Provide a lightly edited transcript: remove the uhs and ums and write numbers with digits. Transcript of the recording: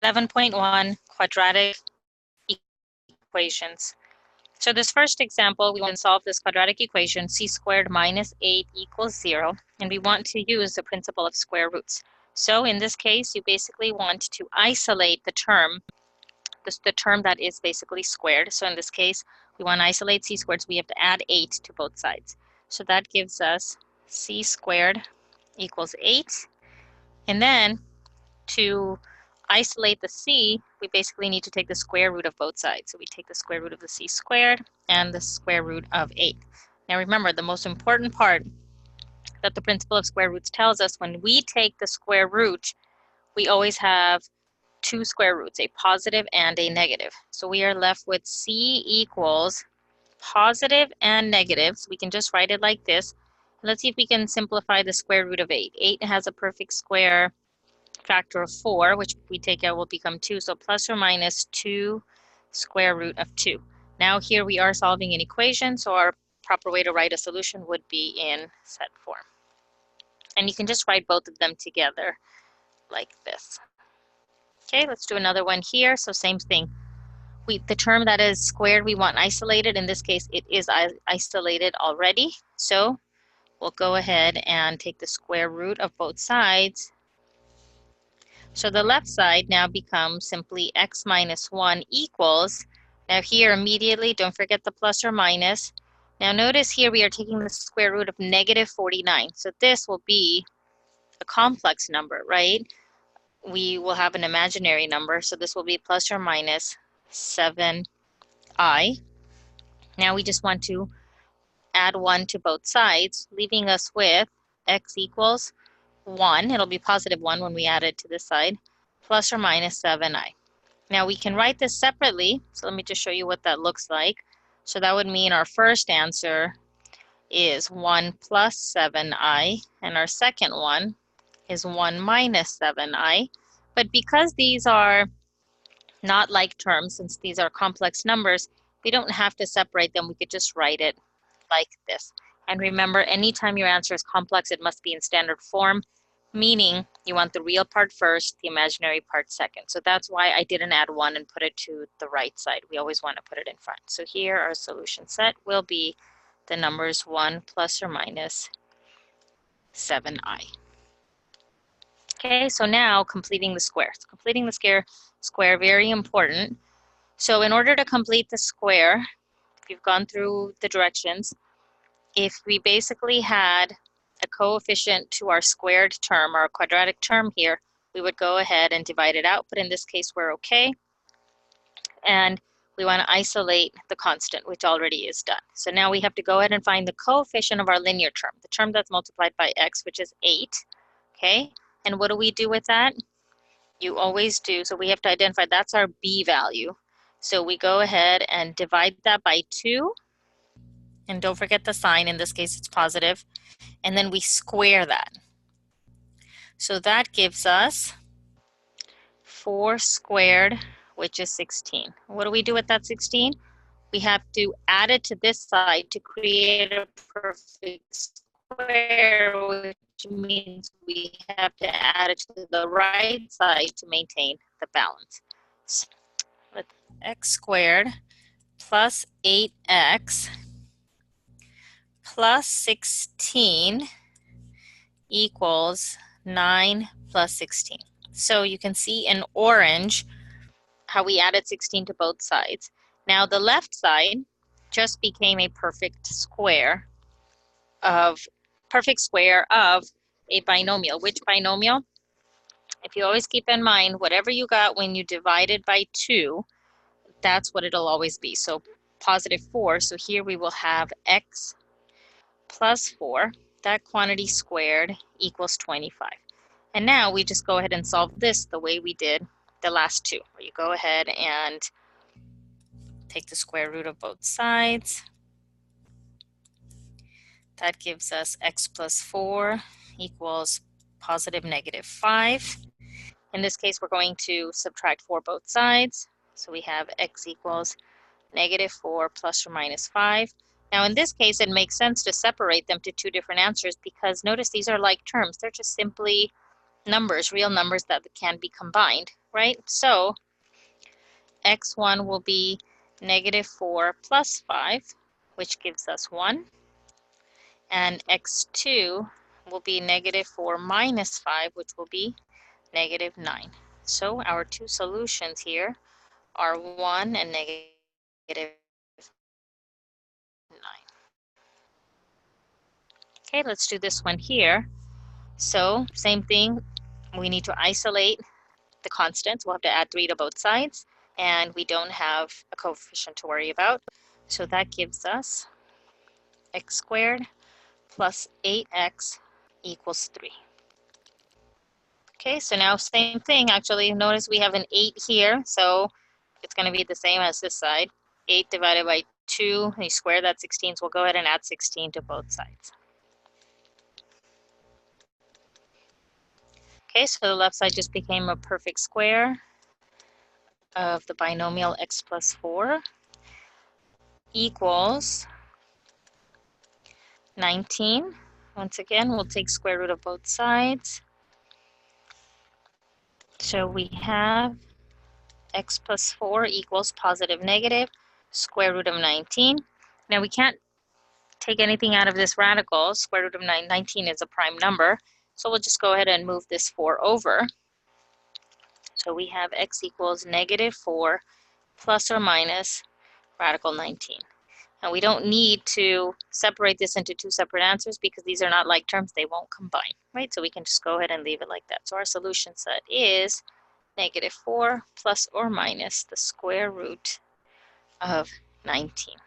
11.1 Quadratic Equations. So this first example, we want to solve this quadratic equation, c squared minus 8 equals 0, and we want to use the principle of square roots. So in this case, you basically want to isolate the term that is basically squared. So in this case, we want to isolate c squared, so we have to add 8 to both sides. So that gives us c squared equals 8. And then to isolate the c, we basically need to take the square root of both sides. So we take the square root of the c squared and the square root of 8. Now remember, the most important part that the principle of square roots tells us, when we take the square root, we always have two square roots, a positive and a negative. So we are left with c equals positive and negative. So we can just write it like this. Let's see if we can simplify the square root of 8. 8 has a perfect square factor of 4, which we take out will become 2. So plus or minus 2 square root of 2. Now here we are solving an equation, so our proper way to write a solution would be in set form. And you can just write both of them together like this. Okay, let's do another one here. So same thing. The term that is squared, we want isolated. In this case, it is isolated already. So we'll go ahead and take the square root of both sides. So the left side now becomes simply x minus 1 equals, now here immediately, don't forget the plus or minus. Now notice here we are taking the square root of negative 49. So this will be a complex number, right? We will have an imaginary number, so this will be plus or minus 7i. Now we just want to add 1 to both sides, leaving us with x equals 1. It'll be positive 1 when we add it to this side, plus or minus 7i. Now we can write this separately, so let me just show you what that looks like. So that would mean our first answer is 1 plus 7i, and our second one is 1 minus 7i. But because these are not like terms, since these are complex numbers, we don't have to separate them. We could just write it like this. And remember, anytime your answer is complex, it must be in standard form, meaning you want the real part first, the imaginary part second. So that's why I didn't add 1 and put it to the right side. We always want to put it in front. So here our solution set will be the numbers 1 plus or minus 7i. Okay, so now completing the square. So completing the square, very important. So in order to complete the square, if you've gone through the directions, if we basically had a coefficient to our squared term, our quadratic term here, we would go ahead and divide it out, but in this case we're okay. And we want to isolate the constant, which already is done. So now we have to go ahead and find the coefficient of our linear term, the term that's multiplied by x, which is 8. Okay, and what do we do with that? You always do, so we have to identify that's our b value. So we go ahead and divide that by 2. And don't forget the sign, in this case it's positive. And then we square that. So that gives us 4 squared, which is 16. What do we do with that 16? We have to add it to this side to create a perfect square, which means we have to add it to the right side to maintain the balance. So let x squared plus 8x plus 16 equals 9 plus 16. So you can see in orange how we added 16 to both sides. Now the left side just became a perfect square of a binomial. Which binomial? If you always keep in mind, whatever you got when you divided by 2, that's what it'll always be. So positive 4, so here we will have x plus 4, that quantity squared equals 25. And now we just go ahead and solve this the way we did the last two, where you go ahead and take the square root of both sides. That gives us x plus 4 equals positive negative 5. In this case, we're going to subtract 4 both sides. So we have x equals negative 4 plus or minus 5. Now in this case, it makes sense to separate them to two different answers because notice these are like terms. They're just simply numbers, real numbers that can be combined, right? So x1 will be -4 plus 5, which gives us 1. And x2 will be -4 minus 5, which will be -9. So our two solutions here are 1 and -9. Okay, let's do this one here. So same thing, we need to isolate the constants. We'll have to add 3 to both sides, and we don't have a coefficient to worry about. So that gives us x squared plus 8x equals 3. Okay, so now same thing, actually. Notice we have an 8 here, so it's going to be the same as this side. 8 divided by 2, you square that 16, so we'll go ahead and add 16 to both sides. Okay, so the left side just became a perfect square of the binomial x plus 4 equals 19. Once again, we'll take square root of both sides. So we have x plus 4 equals positive negative square root of 19. Now we can't take anything out of this radical. Square root of 19 is a prime number. So we'll just go ahead and move this 4 over. So we have x equals -4 plus or minus radical 19. And we don't need to separate this into two separate answers because these are not like terms, they won't combine, right? So we can just go ahead and leave it like that. So our solution set is -4 plus or minus the square root of 19.